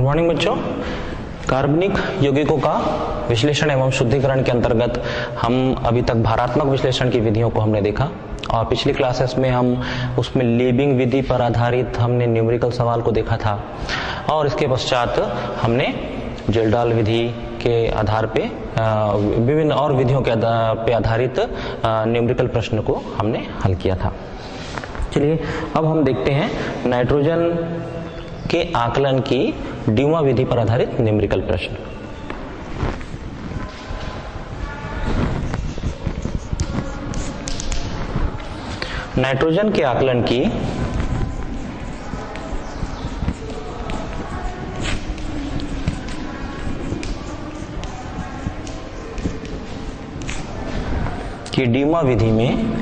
Morning बच्चों, कार्बनिक यौगिकों का विश्लेषण एवं शुद्धिकरण के अंतर्गत हम अभी तक भारात्मक विश्लेषण की विधियों को हमने देखा और पिछली क्लासेस में हम उसमें लेबिंग विधि पर आधारित हमने न्यूमेरिकल सवाल को देखा था और इसके पश्चात हमने जेल्डाल विधि के आधार पे विभिन्न और विधियों के पे आधारित न्यूमेरिकल प्रश्न को हमने हल किया था। चलिए अब हम देखते हैं नाइट्रोजन के आकलन की ड्यूमा विधि पर आधारित न्यूमेरिकल प्रश्न। नाइट्रोजन के आकलन की ड्यूमा विधि में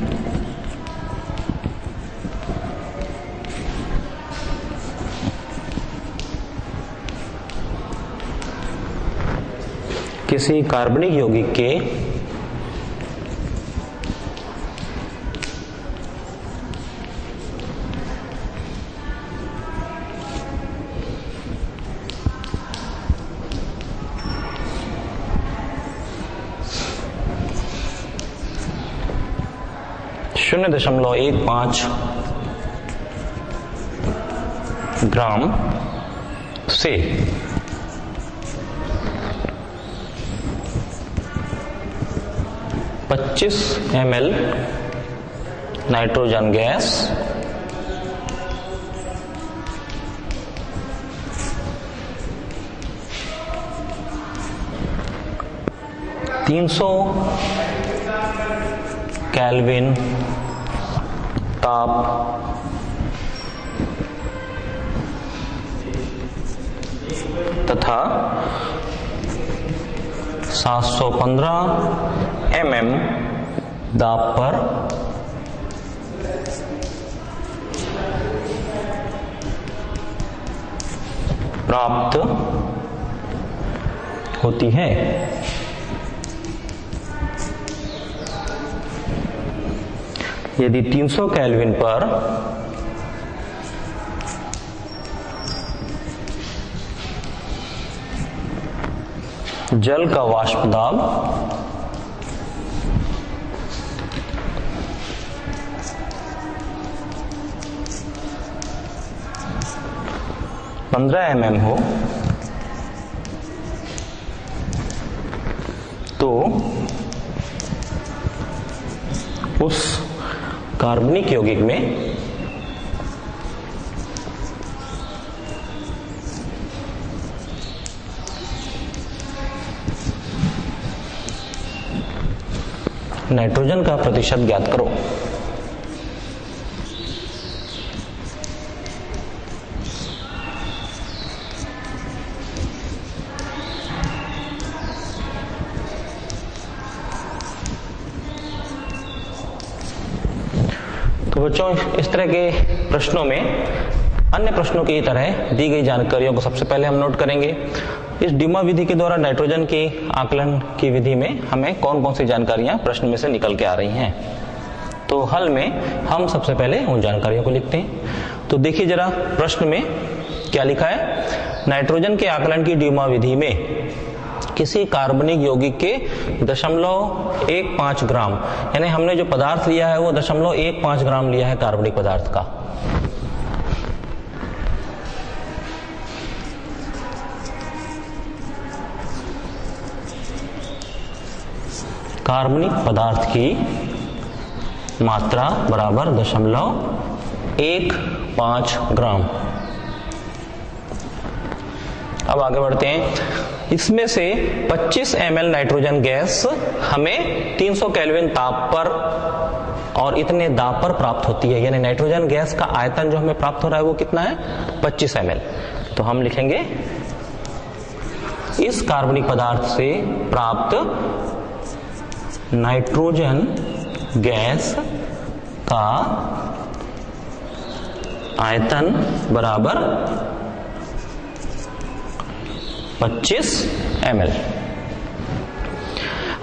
किसी कार्बनिक यौगिक के शून्य दशमलव 15 ग्राम से 25 ml नाइट्रोजन गैस केल्विन ताप तथा 715 mm दाब पर प्राप्त होती है। यदि 300 केल्विन पर जल का वाष्प दाब 15 mm हो तो उस कार्बनिक यौगिक में नाइट्रोजन का प्रतिशत ज्ञात करो। तो बच्चों, इस तरह के प्रश्नों में अन्य प्रश्नों की तरह दी गई जानकारियों को सबसे पहले हम नोट करेंगे। इस ड्यूमा विधि के द्वारा नाइट्रोजन के आकलन की विधि में हमें कौन कौन सी जानकारियां प्रश्न में से निकल के आ रही हैं। तो हल में हम सबसे पहले उन जानकारियों को लिखते हैं। तो देखिए जरा प्रश्न में क्या लिखा है। नाइट्रोजन के आकलन की ड्यूमा विधि में किसी कार्बनिक यौगिक के 0.15 ग्राम, यानी हमने जो पदार्थ लिया है वो 0.15 ग्राम लिया है कार्बनिक पदार्थ का। कार्बनिक पदार्थ की मात्रा बराबर 0.15 ग्राम। अब आगे बढ़ते हैं। इसमें से 25 ml नाइट्रोजन गैस हमें 300 केल्विन ताप पर और इतने दाब पर प्राप्त होती है, यानी नाइट्रोजन गैस का आयतन जो हमें प्राप्त हो रहा है वो कितना है, 25 ml। तो हम लिखेंगे इस कार्बनिक पदार्थ से प्राप्त नाइट्रोजन गैस का आयतन बराबर 25 ml।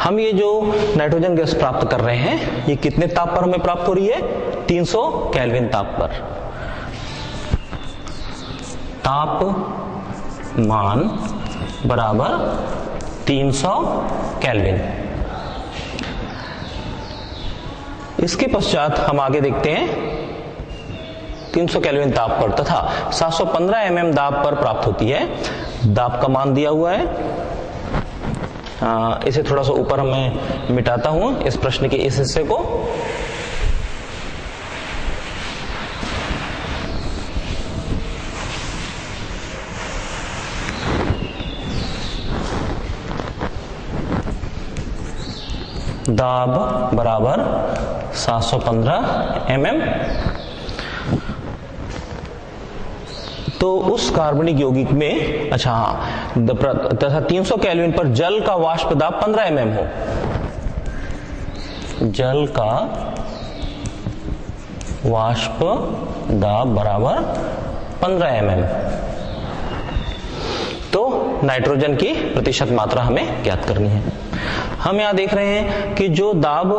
हम ये जो नाइट्रोजन गैस प्राप्त कर रहे हैं ये कितने ताप पर हमें प्राप्त हो रही है, 300 केल्विन ताप पर। ताप मान बराबर 300 केल्विन। इसके पश्चात हम आगे देखते हैं 300 केल्विन ताप पर तथा 715 mm दाब पर प्राप्त होती है। दाब का मान दिया हुआ है, इसे थोड़ा सा ऊपर मैं मिटाता हूं इस प्रश्न के इस हिस्से को। दाब बराबर 715 mm। तो उस कार्बनिक यौगिक में तथा 300 केल्विन पर जल का वाष्प दाब 15 mm हो। जल का वाष्प दाब बराबर 15 mm। तो नाइट्रोजन की प्रतिशत मात्रा हमें ज्ञात करनी है। हम यहां देख रहे हैं कि जो दाब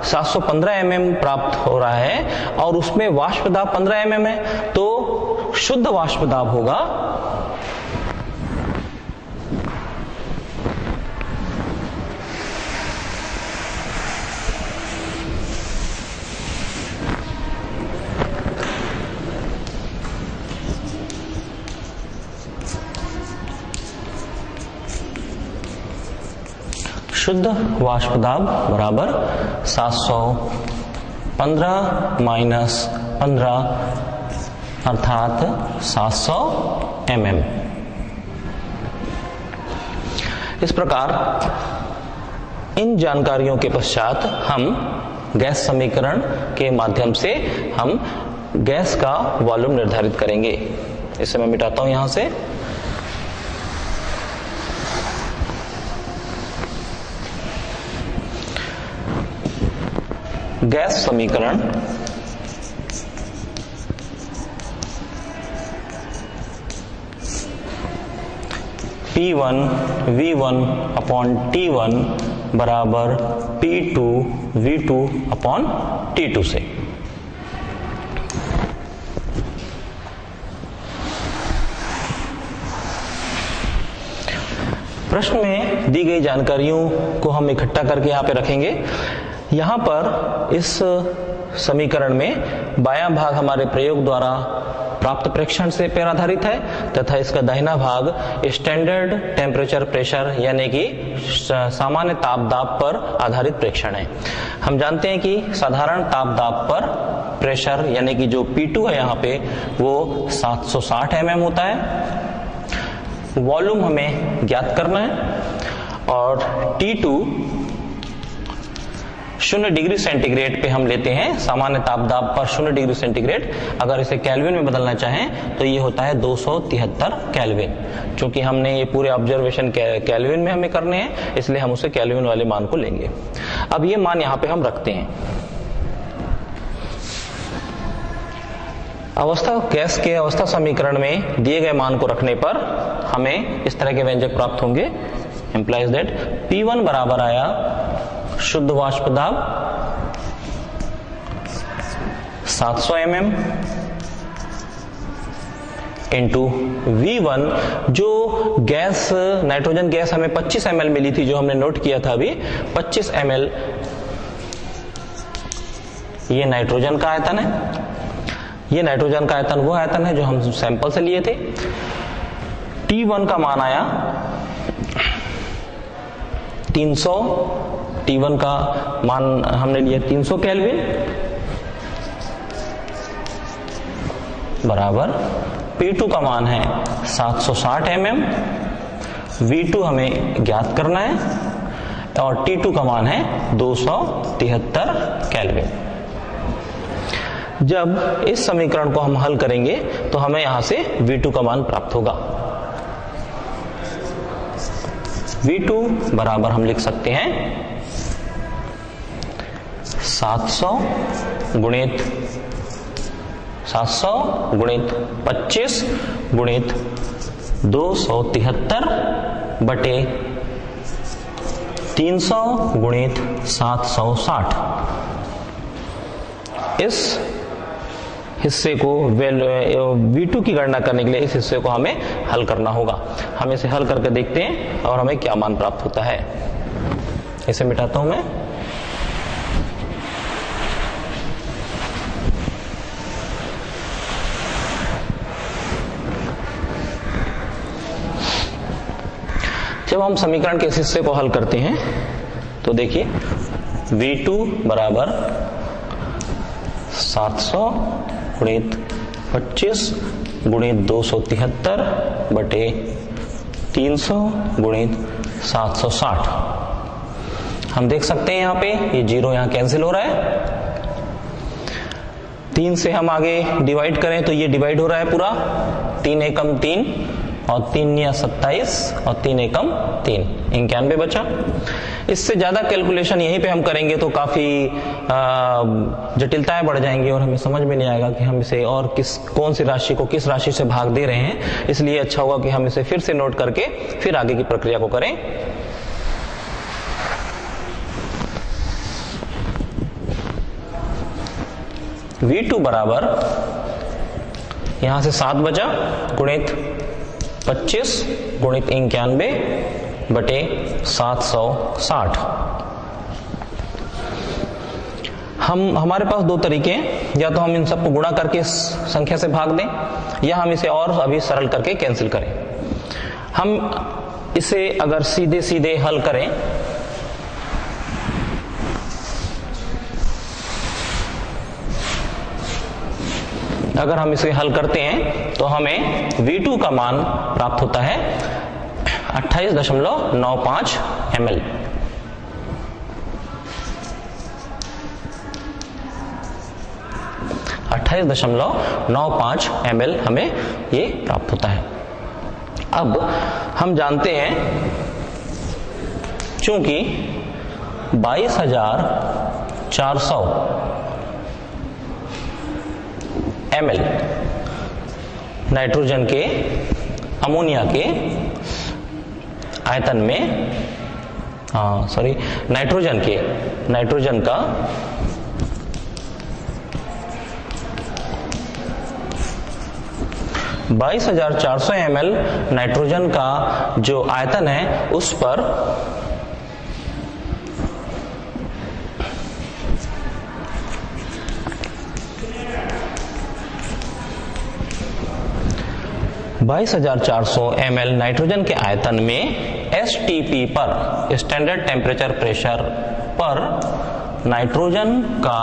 715 mm प्राप्त हो रहा है और उसमें वाष्प दाब 15 mm है, तो शुद्ध वाष्प दाब होगा शुद्ध वाष्प दाब बराबर 715 माइनस 15 अर्थात 700 mm। इस प्रकार इन जानकारियों के पश्चात हम गैस समीकरण के माध्यम से हम गैस का वॉल्यूम निर्धारित करेंगे। इसे मैं मिटाता हूं यहां से। गैस समीकरण P1 V1 अपॉन T1 बराबर P2 V2 अपॉन T2 से। प्रश्न में दी गई जानकारियों को हम इकट्ठा करके यहाँ पे रखेंगे। यहाँ पर इस समीकरण में बायां भाग हमारे प्रयोग द्वारा प्राप्त प्रेक्षण से पर आधारित है तथा इसका दाहिना भाग स्टैंडर्ड टेम्परेचर प्रेशर यानी कि सामान्य ताप दाब पर आधारित प्रेक्षण है। हम जानते हैं कि साधारण ताप दाब पर प्रेशर यानी कि जो P2 है यहाँ पे वो 760 mm होता है। वॉल्यूम हमें ज्ञात करना है और T2 0 डिग्री सेंटीग्रेड पे हम लेते हैं। सामान्य ताप दाब पर 0 डिग्री सेंटीग्रेड, अगर इसे केल्विन में बदलना चाहें तो ये होता है 273 केल्विन। क्योंकि हमने ये पूरे ऑब्जर्वेशन केल्विन में हमें करने हैं, इसलिए हम उसे केल्विन वाले मान को लेंगे। अब ये मान यहाँ पे हम रखते हैं। गैस के अवस्था समीकरण में दिए गए मान को रखने पर हमें इस तरह के व्यंजक प्राप्त होंगे। इंप्लाइज दैट P1 बराबर आया शुद्ध वाष्प दाब 700 mm इंटू V1, जो गैस नाइट्रोजन गैस हमें 25 ml मिली थी, जो हमने नोट किया था अभी 25 ml, ये नाइट्रोजन का आयतन है। ये नाइट्रोजन का आयतन वो आयतन है जो हम सैंपल से लिए थे। T1 का मान आया 300, T1 का मान हमने लिया 300 केल्विन बराबर P2 का मान है 760 mm, V2 हमें ज्ञात करना है और T2 का मान है 273 केल्विन। जब इस समीकरण को हम हल करेंगे तो हमें यहां से V2 का मान प्राप्त होगा। V2 बराबर हम लिख सकते हैं 700 गुणित 25 गुणित 273 बटे 300 गुणित 760। इस हिस्से को V2 की गणना करने के लिए इस हिस्से को हमें हल करना होगा। हम इसे हल करके देखते हैं और हमें क्या मान प्राप्त होता है। इसे मिटाता हूं मैं। जब हम समीकरण के इस हिस्से को हल करते हैं तो देखिए V2 बराबर 700 गुणित 25 गुणित 273 बटे 300 गुणित 760। हम देख सकते हैं यहाँ पे ये जीरो यहाँ कैंसिल हो रहा है। 3 से हम आगे डिवाइड करें तो ये डिवाइड हो रहा है पूरा। 3 एकम 3 और 3 या 27 और 3 एकम 3, 91 बचा। इससे ज्यादा कैलकुलेशन यहीं पे हम करेंगे तो काफी जटिलताएं बढ़ जाएंगी और हमें समझ में नहीं आएगा कि हम इसे और कौन सी राशि को किस राशि से भाग दे रहे हैं। इसलिए अच्छा होगा कि हम इसे फिर से नोट करके फिर आगे की प्रक्रिया को करें। V2 बराबर यहां से 7 बचा गुणित 25 गुणित 91 बटे 760। हमारे पास दो तरीके हैं, या तो हम इन सबको गुणा करके इस संख्या से भाग दें या हम इसे और अभी सरल करके कैंसिल करें। हम इसे अगर सीधे सीधे हल करें अगर हम इसे हल करते हैं तो हमें V2 का मान प्राप्त होता है 28.95 ml। ml हमें ये प्राप्त होता है। अब हम जानते हैं चूंकि 22,400 ml नाइट्रोजन के अमोनिया के आयतन में नाइट्रोजन का $22,400 ml नाइट्रोजन का जो आयतन है उस पर 22,400 ml नाइट्रोजन के आयतन में STP पर स्टैंडर्ड टेम्परेचर प्रेशर पर नाइट्रोजन का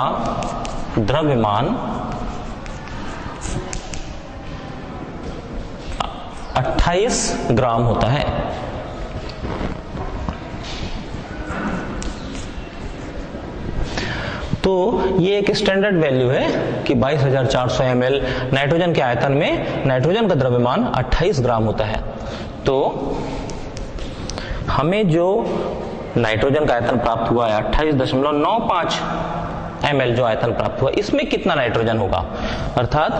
द्रव्यमान 28 ग्राम होता है। तो ये एक स्टैंडर्ड वैल्यू है कि 22,400 ml नाइट्रोजन के आयतन में नाइट्रोजन का द्रव्यमान 28 ग्राम होता है। तो हमें जो नाइट्रोजन का आयतन प्राप्त हुआ है 28.95 ml जो आयतन प्राप्त हुआ, इसमें कितना नाइट्रोजन होगा, अर्थात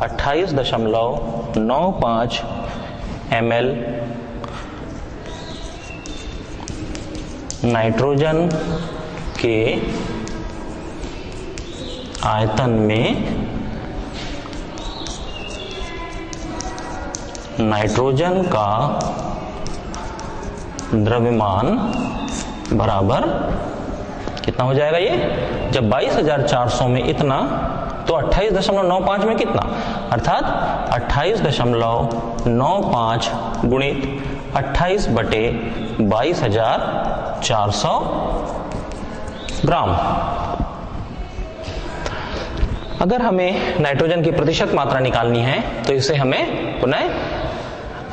28.95 ml नाइट्रोजन के आयतन में नाइट्रोजन का द्रव्यमान बराबर कितना हो जाएगा। ये जब 22,400 में इतना तो 28.95 में कितना, अर्थात 28.95 गुणित 28 बटे 22,400 ग्राम। अगर हमें नाइट्रोजन की प्रतिशत मात्रा निकालनी है तो इसे हमें पुनः,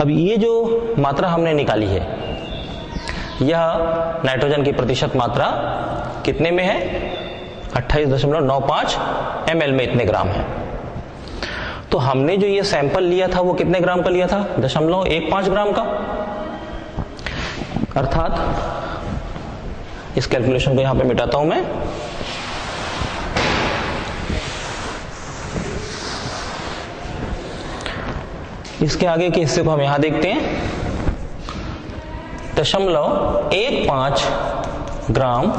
अब ये जो मात्रा हमने निकाली है यह नाइट्रोजन की प्रतिशत मात्रा कितने में है, 28.95 ml में इतने ग्राम है। तो हमने जो ये सैंपल लिया था वो कितने ग्राम का लिया था, 0.15 ग्राम का। अर्थात इस कैलकुलेशन को यहां पे मिटाता हूं मैं। इसके आगे के हिस्से को हम यहां देखते हैं, 0.15 ग्राम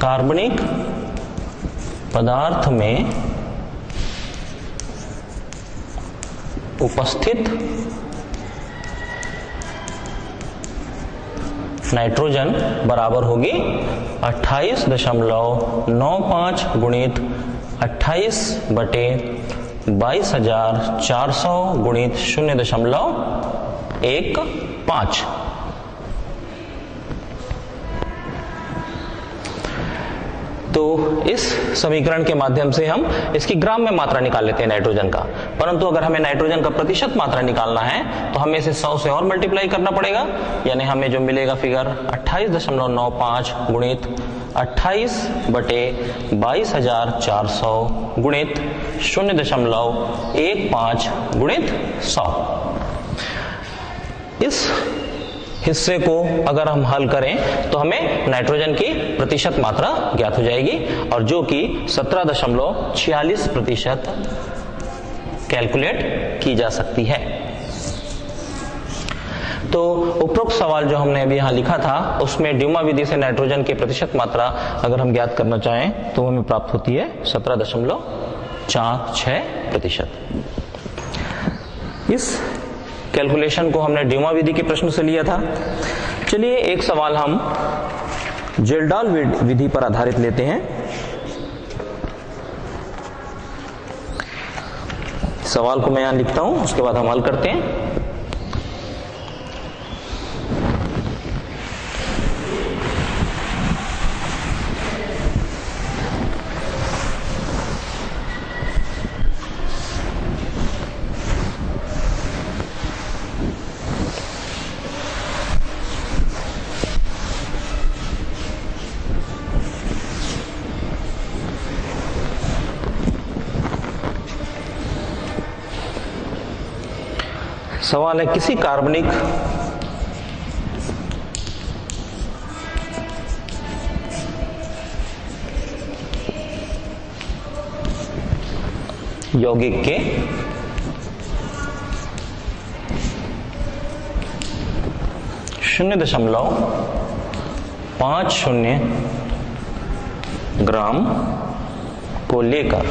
कार्बनिक पदार्थ में उपस्थित नाइट्रोजन बराबर होगी 28.95 गुणित 28/22,400 गुणित 0.15। तो इस समीकरण के माध्यम से हम इसकी ग्राम में मात्रा निकाल लेते हैं नाइट्रोजन का, परंतु अगर हमें नाइट्रोजन का प्रतिशत मात्रा निकालना है तो हमें इसे 100 से और मल्टीप्लाई करना पड़ेगा, यानी हमें जो मिलेगा फिगर 28.95 गुणित 28/22,400 गुणित 0.15 गुणित 100। इस हिस्से को अगर हम हल करें तो हमें नाइट्रोजन की प्रतिशत मात्रा ज्ञात हो जाएगी, और जो कि 17.46% कैलकुलेट की जा सकती है। तो उपरोक्त सवाल जो हमने अभी यहाँ लिखा था उसमें ड्यूमा विधि से नाइट्रोजन की प्रतिशत मात्रा अगर हम ज्ञात करना चाहें तो हमें प्राप्त होती है 17.46%। इस कैलकुलेशन को हमने ड्यूमा विधि के प्रश्न से लिया था। चलिए एक सवाल हम जेल्डाल विधि पर आधारित लेते हैं। सवाल को मैं यहां लिखता हूं, उसके बाद हम हल करते हैं। सवाल है किसी कार्बनिक यौगिक के .50 ग्राम को लेकर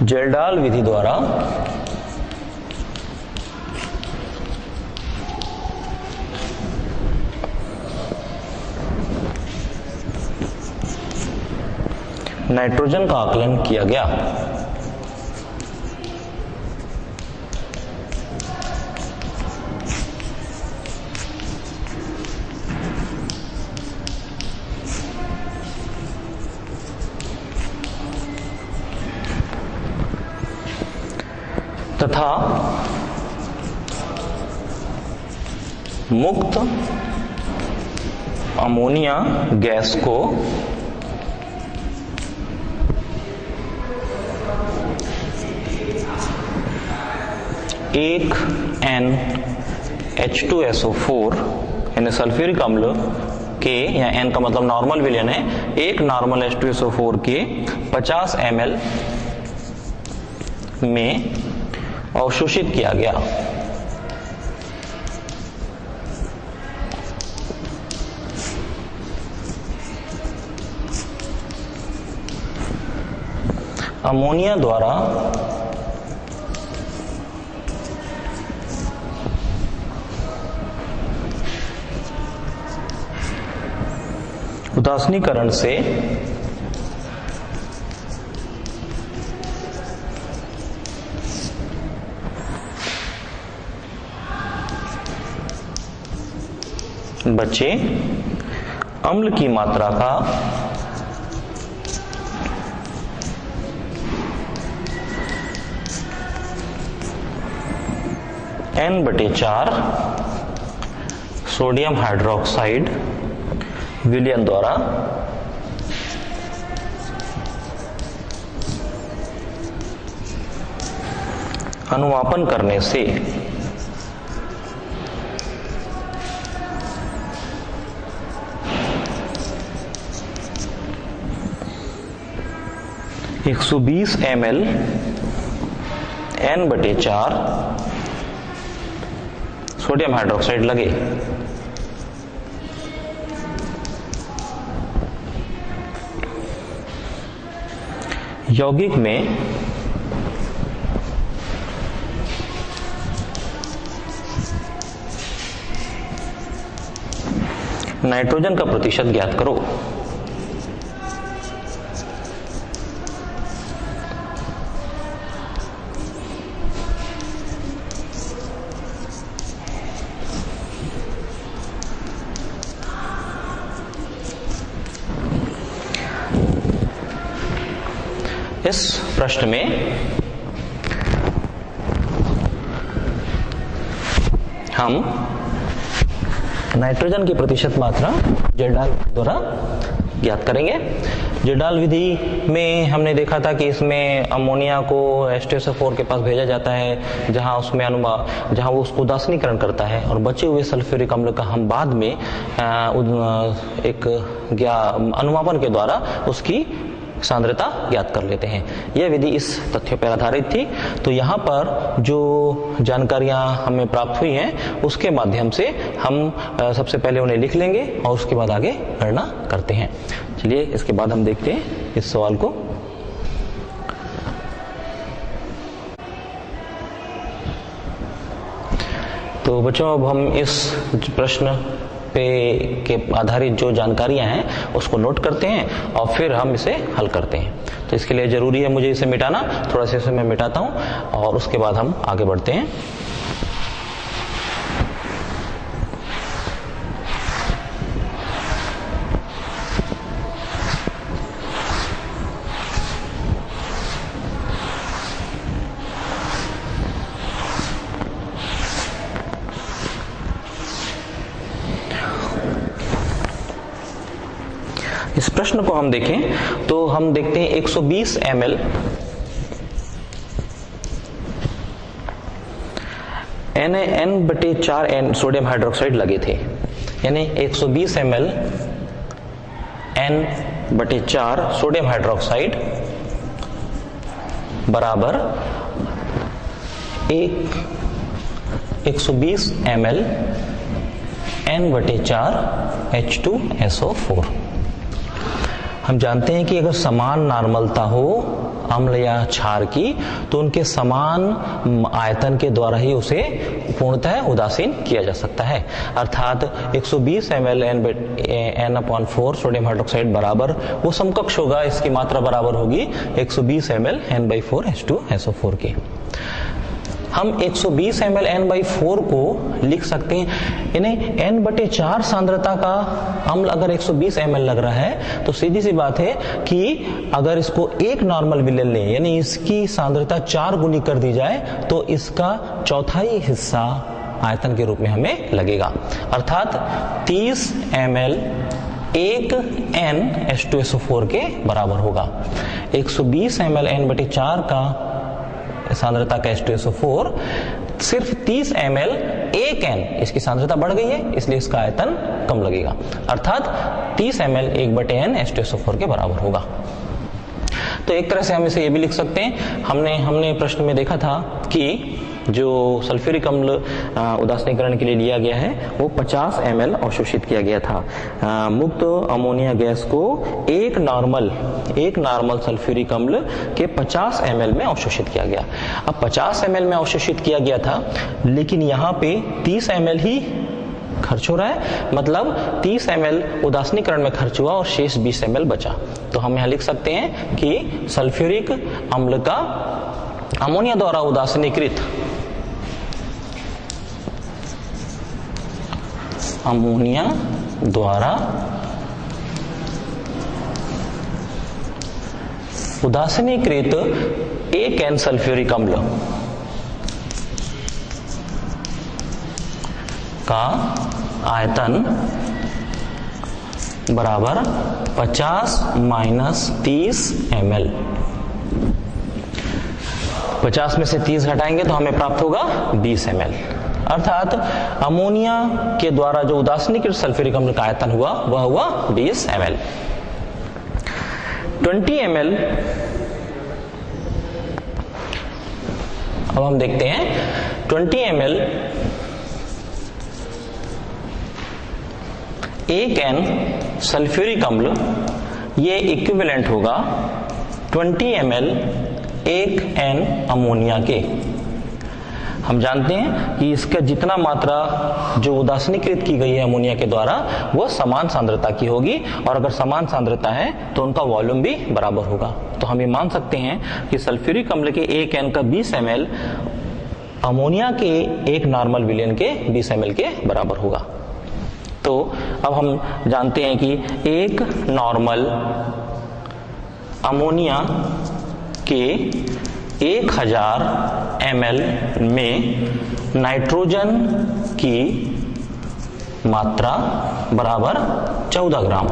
जेल्डाल विधि द्वारा नाइट्रोजन का आकलन किया गया। तथा मुक्त अमोनिया गैस को एक NH2SO4 यानी सल्फ्यूरिक अम्ल के, या N का मतलब नॉर्मल विलयन है, एक नॉर्मल H2SO4 के 50 ml में अवशोषित किया गया। अमोनिया द्वारा उदासीनीकरण से बचे अम्ल की मात्रा का N/4 सोडियम हाइड्रोक्साइड विलयन द्वारा अनुवापन करने से एक 120 ml N/4 सोडियम हाइड्रोक्साइड लगे। यौगिक में नाइट्रोजन का प्रतिशत ज्ञात करो। इस प्रश्न में हम नाइट्रोजन की प्रतिशत मात्रा जेडाल द्वारा ज्ञात करेंगे। जेडाल विधि में हमने देखा था कि इसमें अमोनिया को H2SO4 के पास भेजा जाता है, जहां वो उसको उदासीनीकरण करता है, और बचे हुए सल्फ्यूरिक अम्ल का हम बाद में एक अनुमापन के द्वारा उसकी सांद्रता ज्ञात कर लेते हैं। यह विधि इस तथ्य पर आधारित थी। तो यहाँ पर जो जानकारियां हमें प्राप्त हुई हैं उसके माध्यम से हम सबसे पहले उन्हें लिख लेंगे और उसके बाद आगे गणना करते हैं। चलिए इसके बाद हम देखते हैं इस सवाल को। तो बच्चों, अब हम इस प्रश्न के आधारित जो जानकारियां हैं उसको नोट करते हैं और फिर हम इसे हल करते हैं। तो इसके लिए जरूरी है मुझे इसे मिटाना। थोड़ा सा इसे मैं मिटाता हूं और उसके बाद हम आगे बढ़ते हैं। इस प्रश्न को हम देखें तो हम देखते हैं 120 ml N/4 सोडियम हाइड्रोक्साइड लगे थे, यानी 120 ml N/4 सोडियम हाइड्रोक्साइड बराबर 120 ml N/4 H2SO4। हम जानते हैं कि अगर समान नॉर्मलता हो अम्ल या क्षार की तो उनके समान आयतन के द्वारा ही उसे पूर्णतः उदासीन किया जा सकता है। अर्थात 120 ml N/4 सोडियम हाइड्रोक्साइड बराबर वो समकक्ष होगा, इसकी मात्रा बराबर होगी 120 ml N/4 H2SO4 की। हम 120 ml N/4 को लिख सकते हैं, यानी N/4 सांद्रता का अम्ल अगर 120 ml लग रहा है तो सीधी सी बात है कि अगर इसको एक नॉर्मल विलेन लें, यानी इसकी सांद्रता 4 गुनी कर दी जाए तो इसका चौथाई हिस्सा आयतन के रूप में हमें लगेगा। अर्थात 30 ml 1 N H2SO4 के बराबर होगा। 120 ml N/4 का सांद्रता का H2SO4 सिर्फ 30 ml 1 N, इसकी सांद्रता बढ़ गई है इसलिए इसका आयतन कम लगेगा। अर्थात 30 ml 1/N H2SO4 के बराबर होगा। तो एक तरह से हम इसे ये भी लिख सकते हैं, हमने प्रश्न में देखा था कि जो सल्फ्यूरिक अम्ल उदासीनीकरण के लिए लिया गया है वो 50 ml अवशोषित किया गया था। मुक्त अमोनिया गैस को एक नॉर्मल सल्फ्यूरिक अम्ल के 50 ml में अवशोषित किया गया। अब 50 ml में अवशोषित किया गया था, लेकिन यहाँ पे 30 ml ही खर्च हो रहा है, मतलब 30 ml उदासीनीकरण में खर्च हुआ और शेष 20 ml बचा। तो हम यहाँ लिख सकते हैं कि सल्फ्यूरिक अम्ल का अमोनिया द्वारा उदासीनीकृत अमोनिया द्वारा उदासीनीकृत 1 N सल्फ्यूरिक अम्ल का आयतन बराबर 50 - 30 ml। 50 में से 30 घटाएंगे तो हमें प्राप्त होगा 20 ml। अर्थात अमोनिया के द्वारा जो उदासीनीकृत सल्फ्यूरिक अम्ल का आयतन हुआ वह हुआ 20 ml। 20 ml अब हम देखते हैं 20 ml 1 N सल्फ्यूरिक अम्ल, ये इक्विवेलेंट होगा 20 ml 1 N अमोनिया के। हम जानते हैं कि इसका जितना मात्रा जो उदासीनीकृत की गई है अमोनिया के द्वारा वो समान सांद्रता की होगी, और अगर समान सांद्रता है तो उनका वॉल्यूम भी बराबर होगा। तो हम ये मान सकते हैं कि सल्फ्यूरिक अम्ल के 1 N का 20 ml अमोनिया के एक नॉर्मल विलेन के 20 ml के बराबर होगा। तो अब हम जानते हैं कि एक नॉर्मल अमोनिया के 1000 ml में नाइट्रोजन की मात्रा बराबर 14 ग्राम।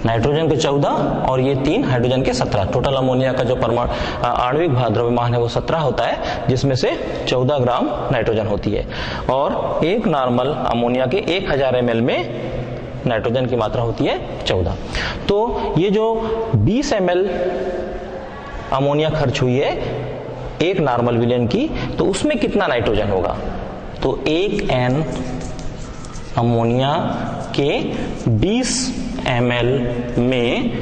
नाइट्रोजन के 14 और ये 3 हाइड्रोजन के 17। टोटल अमोनिया का जो परमाणु आणविक द्रव्यमान है वो 17 होता है, जिसमें से 14 ग्राम नाइट्रोजन होती है। और एक नॉर्मल अमोनिया के 1000 ml में नाइट्रोजन की मात्रा होती है 14। तो ये जो 20 ml अमोनिया खर्च हुई है एक नॉर्मल विलेन की, तो उसमें कितना नाइट्रोजन होगा? तो 1 N अमोनिया के 20 ml में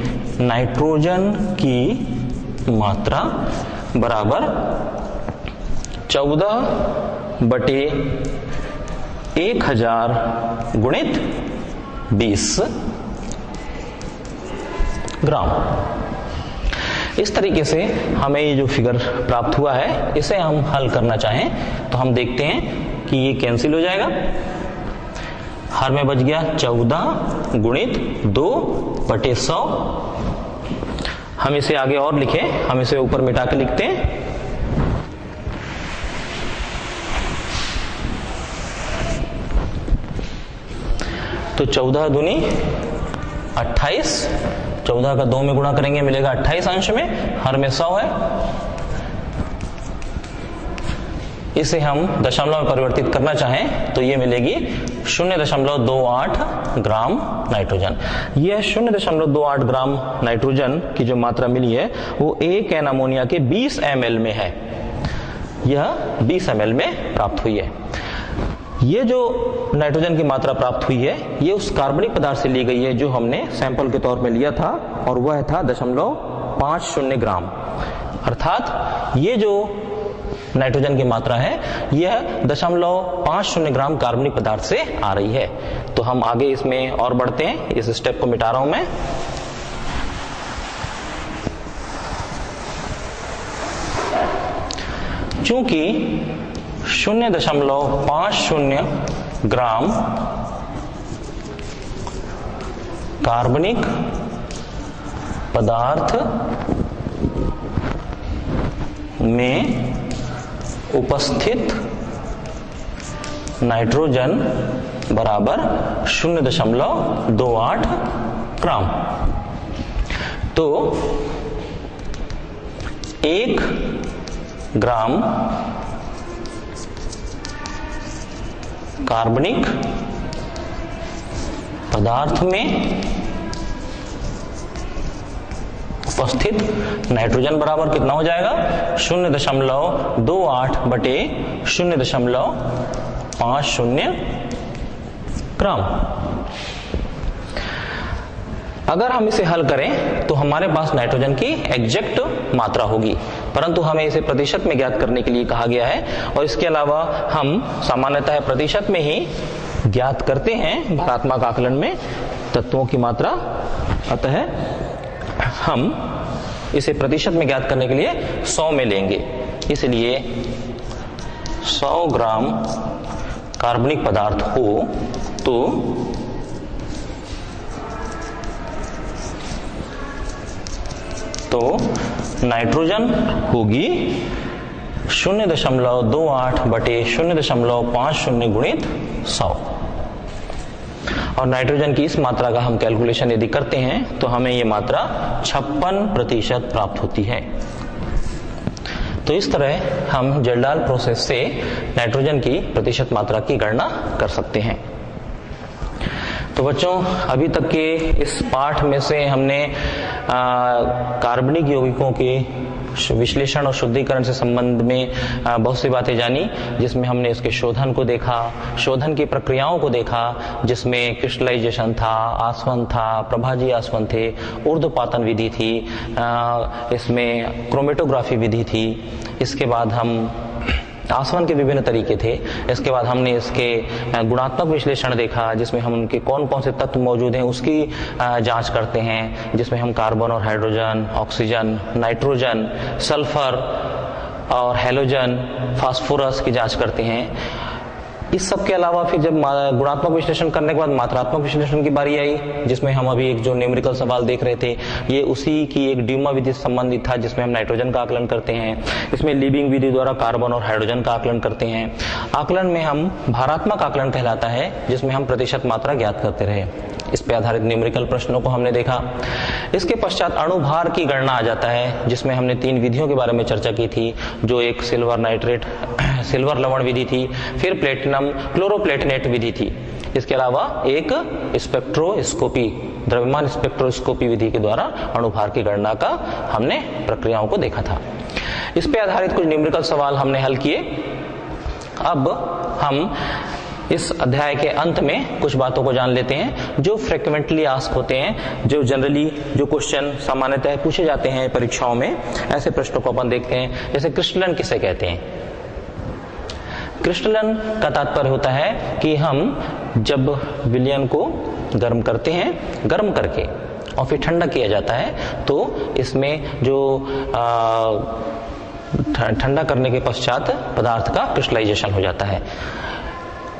नाइट्रोजन की मात्रा बराबर 14/1000 गुणित 20 ग्राम। इस तरीके से हमें ये जो फिगर प्राप्त हुआ है इसे हम हल करना चाहें तो हम देखते हैं कि ये कैंसिल हो जाएगा। हर में बच गया 14 गुणित 2/100। हम इसे आगे और लिखें, हम इसे ऊपर मिटा के लिखते हैं। तो 14 दूनी 28, 14 का 2 में गुणा करेंगे मिलेगा 28 अंश में, हर में 100 है। इसे हम दशमलव में परिवर्तित करना चाहें तो ये मिलेगी 0.28 ग्राम नाइट्रोजन। यह 0.28 ग्राम नाइट्रोजन की जो मात्रा मिली है वो 1 N अमोनिया के 20 ml में है। यह 20 ml में प्राप्त हुई है। ये जो नाइट्रोजन की मात्रा प्राप्त हुई है ये उस कार्बनिक पदार्थ से ली गई है जो हमने सैंपल के तौर में लिया था, और वह था 0.50 ग्राम। अर्थात ये जो नाइट्रोजन की मात्रा है यह 0.50 ग्राम कार्बनिक पदार्थ से आ रही है। तो हम आगे इसमें और बढ़ते हैं, इस स्टेप को मिटा रहा हूं मैं। चूंकि 0.50 ग्राम कार्बनिक पदार्थ में उपस्थित नाइट्रोजन बराबर 0.28 ग्राम, तो 1 ग्राम कार्बनिक पदार्थ में उपस्थित नाइट्रोजन बराबर कितना हो जाएगा? 0.28/0.50 ग्राम। अगर हम इसे हल करें तो हमारे पास नाइट्रोजन की एग्जैक्ट मात्रा होगी, परंतु हमें इसे प्रतिशत में ज्ञात करने के लिए कहा गया है, और इसके अलावा हम सामान्यतः प्रतिशत में ही ज्ञात करते हैं भरात्मक आकलन में तत्वों की मात्रा। अतः हम इसे प्रतिशत में ज्ञात करने के लिए 100 में लेंगे। इसलिए 100 ग्राम कार्बनिक पदार्थ हो तो नाइट्रोजन होगी 0.28/0.50 गुणित 100। और नाइट्रोजन की इस मात्रा का हम कैलकुलेशन यदि करते हैं तो हमें ये मात्रा 56% प्राप्त होती है। तो इस तरह हम जल्डाल प्रोसेस से नाइट्रोजन की प्रतिशत मात्रा की गणना कर सकते हैं। तो बच्चों, अभी तक के इस पाठ में से हमने कार्बनिक यौगिकों के विश्लेषण और शुद्धिकरण से संबंध में बहुत सी बातें जानी, जिसमें हमने इसके शोधन को देखा, शोधन की प्रक्रियाओं को देखा, जिसमें क्रिस्टलाइजेशन था, आसवन था, प्रभाजी आसवन थे, ऊर्ध्वपातन विधि थी, इसमें क्रोमेटोग्राफी विधि थी। इसके बाद हम आसवन के विभिन्न तरीके थे। इसके बाद हमने इसके गुणात्मक विश्लेषण देखा, जिसमें हम उनके कौन कौन से तत्व मौजूद हैं उसकी जांच करते हैं, जिसमें हम कार्बन और हाइड्रोजन, ऑक्सीजन, नाइट्रोजन, सल्फर और हैलोजन, फास्फोरस की जांच करते हैं। इस सब के अलावा फिर जब गुणात्मक विश्लेषण करने के बाद मात्रात्मक विश्लेषण की बारी आई, जिसमें हम अभी एक जो न्यूमेरिकल सवाल देख रहे थे, ये उसी की एक ड्यूमा विधि से संबंधित था, जिसमें हम नाइट्रोजन का आकलन करते हैं। इसमें लीबिंग विधि द्वारा कार्बन और हाइड्रोजन का आकलन करते हैं। आकलन में हम भारात्मक आकलन कहलाता है, जिसमें हम प्रतिशत मात्रा ज्ञात करते रहे। इस पे आधारित न्यूमेरिकल प्रश्नों को हमने देखा। इसके पश्चात अणुभार की गणना आ जाता है, जिसमें हमने 3 विधियों के बारे में चर्चा की थी, जो एक सिल्वर लवण विधि थी, फिर प्लेटिनम क्लोरोप्लेटिनेट विधि थी। इसके अलावा एक स्पेक्ट्रोस्कोपी, द्रव्यमान स्पेक्ट्रोस्कोपी विधि के द्वारा अणुभार की गणना का हमने प्रक्रियाओं को देखा था। इस पे आधारित कुछ न्यूमेरिकल सवाल हमने हल किए। अब हम इस अध्याय के अंत में कुछ बातों को जान लेते हैं जो फ्रिक्वेंटली आस्क होते हैं, जो जनरली जो क्वेश्चन सामान्यतः पूछे जाते हैं परीक्षाओं में। ऐसे प्रश्नों को अपन देखते हैं, जैसे क्रिस्टलन किसे कहते हैं। क्रिस्टलन का तात्पर्य होता है कि हम जब विलयन को गर्म करते हैं, गर्म करके और फिर ठंडा किया जाता है, तो इसमें जो ठंडा करने के पश्चात पदार्थ का क्रिस्टलाइजेशन हो जाता है।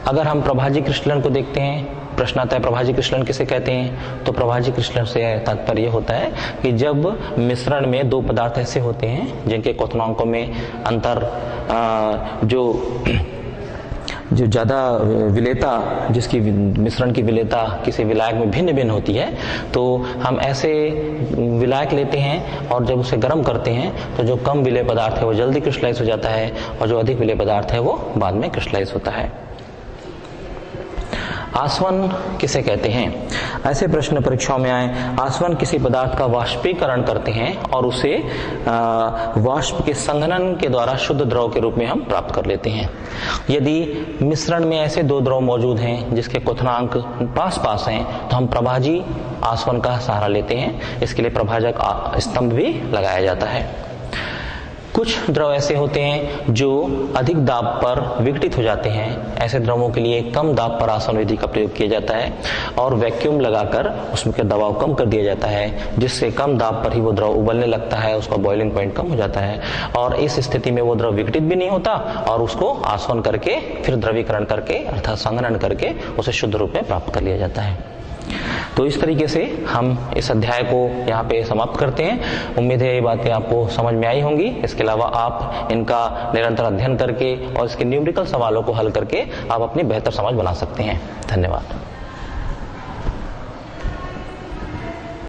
अगर हम प्रभाजी क्रिस्टलन को देखते हैं, प्रश्न आता है प्रभाजी क्रिस्टलन किसे कहते हैं, तो प्रभाजी क्रिस्टलन से तात्पर्य होता है कि जब मिश्रण में 2 पदार्थ ऐसे होते हैं जिनके क्वथनांकों में अंतर, जो ज्यादा विलेयता, जिसकी मिश्रण की विलेयता किसी विलायक में भिन्न भिन्न होती है, तो हम ऐसे विलायक लेते हैं और जब उसे गर्म करते हैं तो जो कम विलेय पदार्थ है वो जल्दी क्रिस्टलाइज हो जाता है और जो अधिक विलेय पदार्थ है वो बाद में क्रिस्टलाइज होता है। आसवन किसे कहते हैं? ऐसे प्रश्न परीक्षाओं में आए। आसवन किसी पदार्थ का वाष्पीकरण करते हैं और उसे वाष्प के संघनन के द्वारा शुद्ध द्रव के रूप में हम प्राप्त कर लेते हैं। यदि मिश्रण में ऐसे 2 द्रव मौजूद हैं जिसके क्वथनांक पास पास हैं, तो हम प्रभाजी आसवन का सहारा लेते हैं। इसके लिए प्रभाजक स्तंभ भी लगाया जाता है। कुछ द्रव ऐसे होते हैं जो अधिक दाब पर विघटित हो जाते हैं। ऐसे द्रवों के लिए कम दाब पर आसवन विधि का प्रयोग किया जाता है और वैक्यूम लगाकर उसमें का दबाव कम कर दिया जाता है, जिससे कम दाब पर ही वो द्रव उबलने लगता है, उसका बॉइलिंग पॉइंट कम हो जाता है और इस स्थिति में वो द्रव विघटित भी नहीं होता और उसको आसवन करके फिर द्रवीकरण करके अर्थात संघनन करके उसे शुद्ध रूप में प्राप्त कर लिया जाता है। तो इस तरीके से हम इस अध्याय को यहाँ पे समाप्त करते हैं। उम्मीद है ये बातें आपको समझ में आई होंगी। इसके अलावा आप इनका निरंतर अध्ययन करके और इसके न्यूमेरिकल सवालों को हल करके आप अपनी बेहतर समझ बना सकते हैं। धन्यवाद।